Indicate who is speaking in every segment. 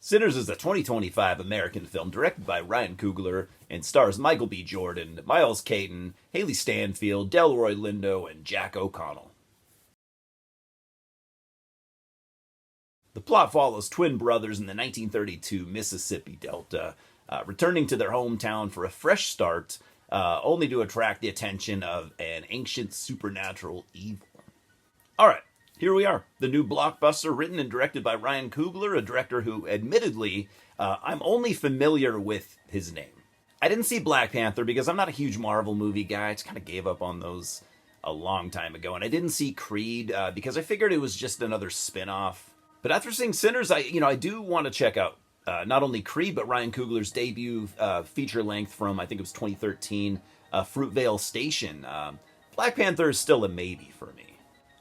Speaker 1: Sinners is a 2025 American film directed by Ryan Coogler and stars Michael B. Jordan, Miles Caton, Hailee Steinfeld, Delroy Lindo, and Jack O'Connell. The plot follows twin brothers in the 1932 Mississippi Delta, returning to their hometown for a fresh start, only to attract the attention of an ancient supernatural evil. Alright, here we are. The new blockbuster written and directed by Ryan Coogler, a director who, admittedly, I'm only familiar with his name. I didn't see Black Panther because I'm not a huge Marvel movie guy. I just kind of gave up on those a long time ago. And I didn't see Creed because I figured it was just another spin-off. But after seeing Sinners, I do want to check out not only Creed, but Ryan Coogler's debut feature length from, I think it was 2013, Fruitvale Station. Black Panther is still a maybe for me.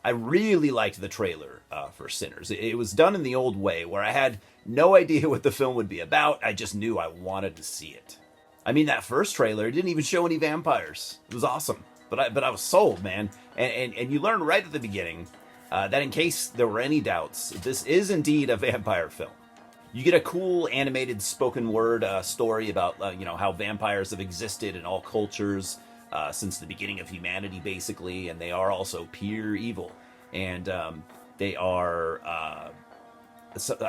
Speaker 1: I really liked the trailer for Sinners. It was done in the old way, where I had no idea what the film would be about. I just knew I wanted to see it. I mean, that first trailer didn't even show any vampires. It was awesome, but I was sold, man. And you learn right at the beginning that in case there were any doubts, this is indeed a vampire film. You get a cool animated spoken word story about how vampires have existed in all cultures since the beginning of humanity, basically, and they are also pure evil, and they are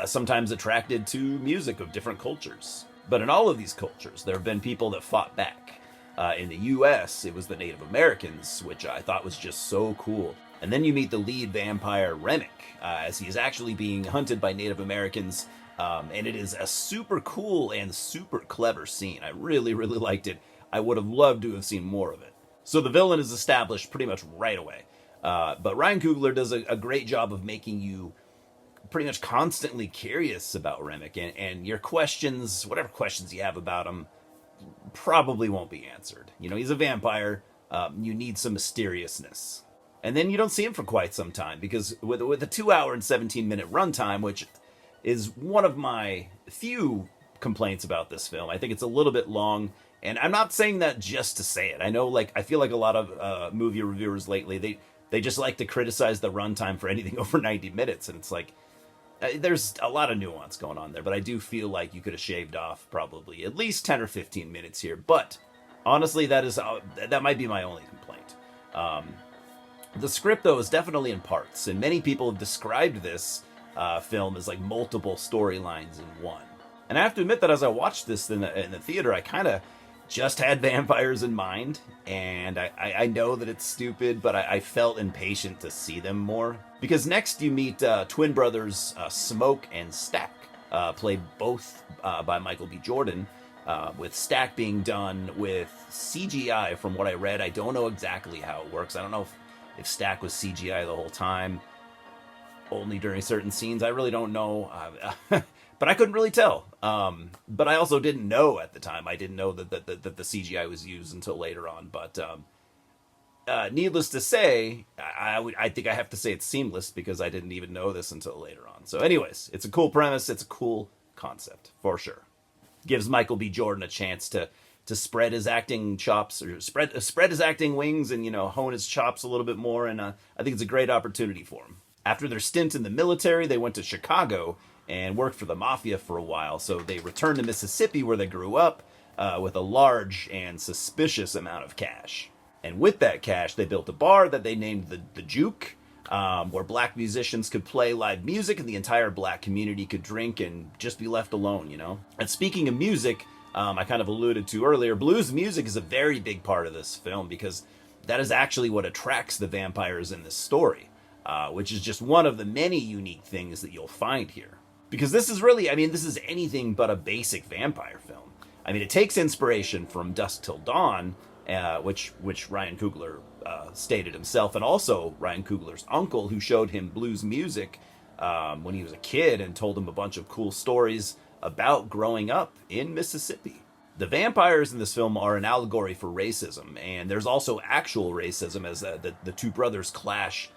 Speaker 1: sometimes attracted to music of different cultures. But in all of these cultures, there have been people that fought back. In the U.S., it was the Native Americans, which I thought was just so cool. And then you meet the lead vampire, Remick, as he is actually being hunted by Native Americans, and it is a super cool and super clever scene. I really, really liked it. I would have loved to have seen more of it. So the villain is established pretty much right away. But Ryan Coogler does a great job of making you pretty much constantly curious about Remick. And your questions, whatever questions you have about him, probably won't be answered. He's a vampire. You need some mysteriousness. And then you don't see him for quite some time, because with a 2-hour and 17-minute runtime, which is one of my few complaints about this film, I think it's a little bit long. And I'm not saying that just to say it. I know, I feel like a lot of movie reviewers lately, they just like to criticize the runtime for anything over 90 minutes. And it's like, there's a lot of nuance going on there. But I do feel like you could have shaved off probably at least 10 or 15 minutes here. But honestly, that might be my only complaint. The script, though, is definitely in parts. And many people have described this film as multiple storylines in one. And I have to admit that as I watched this in the theater, I kind of just had vampires in mind, and I know that it's stupid, but I felt impatient to see them more. Because next you meet twin brothers Smoke and Stack, played both by Michael B. Jordan, with Stack being done with CGI from what I read. I don't know exactly how it works. I don't know if Stack was CGI the whole time, only during certain scenes. I really don't know. But I couldn't really tell. But I also didn't know at the time. I didn't know that the CGI was used until later on. But needless to say, I think I have to say it's seamless, because I didn't even know this until later on. So anyways, it's a cool premise. It's a cool concept, for sure. Gives Michael B. Jordan a chance to spread his acting chops, or spread his acting wings, and hone his chops a little bit more. And I think it's a great opportunity for him. After their stint in the military, they went to Chicago and worked for the mafia for a while. So they returned to Mississippi, where they grew up, with a large and suspicious amount of cash. And with that cash, they built a bar that they named the Juke, where black musicians could play live music and the entire black community could drink and just be left alone, And speaking of music, I kind of alluded to earlier, blues music is a very big part of this film, because that is actually what attracts the vampires in this story, which is just one of the many unique things that you'll find here. Because this is really, this is anything but a basic vampire film. It takes inspiration from Dusk Till Dawn, which Ryan Coogler stated himself, and also Ryan Coogler's uncle, who showed him blues music when he was a kid and told him a bunch of cool stories about growing up in Mississippi. The vampires in this film are an allegory for racism, and there's also actual racism as the two brothers clash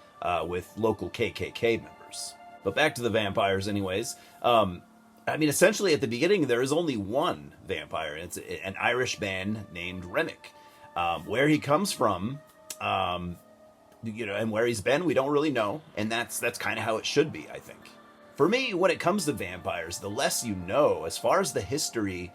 Speaker 1: with local KKK members. But back to the vampires anyways. Essentially at the beginning, there is only one vampire, and it's an Irish man named Remick. Where he comes from, and where he's been, we don't really know. And that's kind of how it should be, I think. For me, when it comes to vampires, the less you know, as far as the history,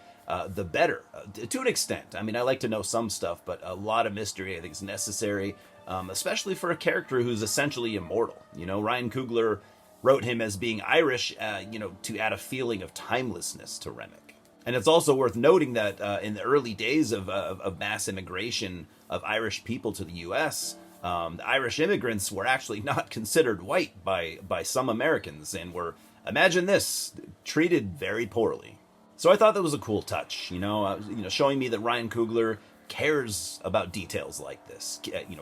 Speaker 1: the better. To an extent. I mean, I like to know some stuff, but a lot of mystery I think is necessary, especially for a character who's essentially immortal. You know, Ryan Coogler wrote him as being Irish, to add a feeling of timelessness to Remick. And it's also worth noting that in the early days of mass immigration of Irish people to the U.S., the Irish immigrants were actually not considered white by some Americans and were, imagine this, treated very poorly. So I thought that was a cool touch, showing me that Ryan Coogler cares about details like this.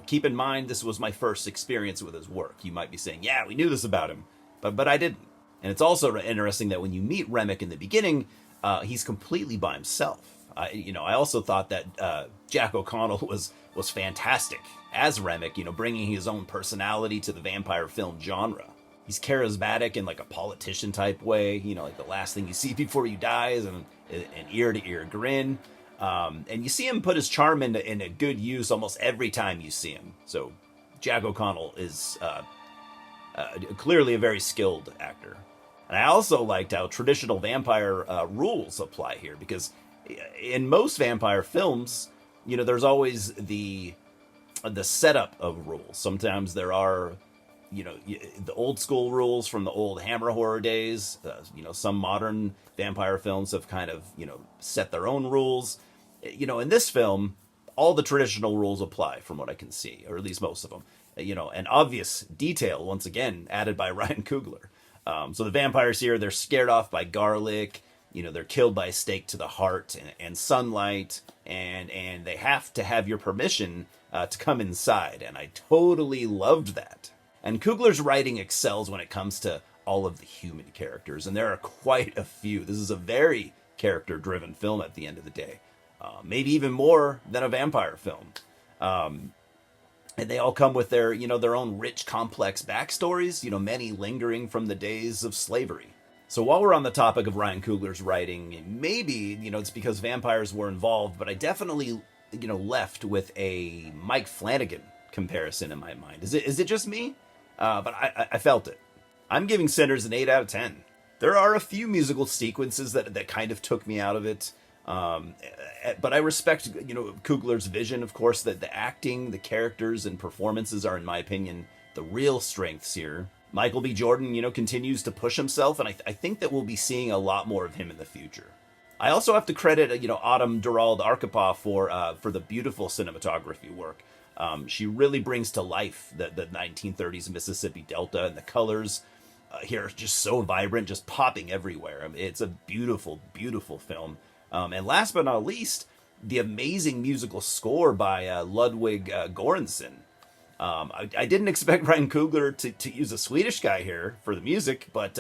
Speaker 1: Keep in mind, this was my first experience with his work. You might be saying, yeah, we knew this about him, but I didn't. And it's also interesting that when you meet Remick in the beginning, he's completely by himself. I also thought that Jack O'Connell was fantastic as Remick, bringing his own personality to the vampire film genre. He's charismatic in like a politician type way, like the last thing you see before you die is an ear to ear grin. And you see him put his charm in a good use almost every time you see him. So Jack O'Connell is clearly a very skilled actor. And I also liked how traditional vampire rules apply here, because in most vampire films, there's always the setup of rules. Sometimes there are, the old school rules from the old Hammer horror days. Some modern vampire films have kind of, set their own rules. In this film, all the traditional rules apply from what I can see, or at least most of them. An obvious detail, once again, added by Ryan Coogler. So the vampires here, they're scared off by garlic, they're killed by a stake to the heart and sunlight, and they have to have your permission to come inside, and I totally loved that. And Coogler's writing excels when it comes to all of the human characters, and there are quite a few. This is a very character-driven film at the end of the day, maybe even more than a vampire film. And they all come with their, their own rich, complex backstories, many lingering from the days of slavery. So while we're on the topic of Ryan Coogler's writing, maybe, it's because vampires were involved, but I definitely, left with a Mike Flanagan comparison in my mind. Is it just me? But I felt it. I'm giving Sinners an 8 out of 10. There are a few musical sequences that kind of took me out of it. But I respect, Coogler's vision, of course, that the acting, the characters, and performances are, in my opinion, the real strengths here. Michael B. Jordan, continues to push himself, and I think that we'll be seeing a lot more of him in the future. I also have to credit, Autumn Durald Arkapaw for the beautiful cinematography work. She really brings to life the 1930s Mississippi Delta, and the colors here are just so vibrant, just popping everywhere. I mean, it's a beautiful, beautiful film. And last but not least, the amazing musical score by Ludwig Göransson. I didn't expect Ryan Coogler to use a Swedish guy here for the music, but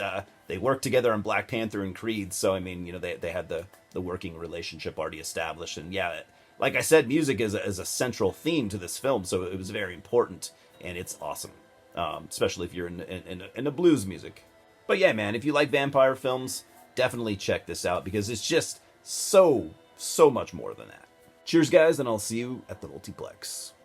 Speaker 1: they worked together on Black Panther and Creed, so I mean, they had the working relationship already established, and yeah, like I said, music is a central theme to this film, so it was very important, and it's awesome, especially if you're in the blues music. But yeah, man, if you like vampire films, definitely check this out, because it's just so much more than that. Cheers, guys, and I'll see you at the multiplex.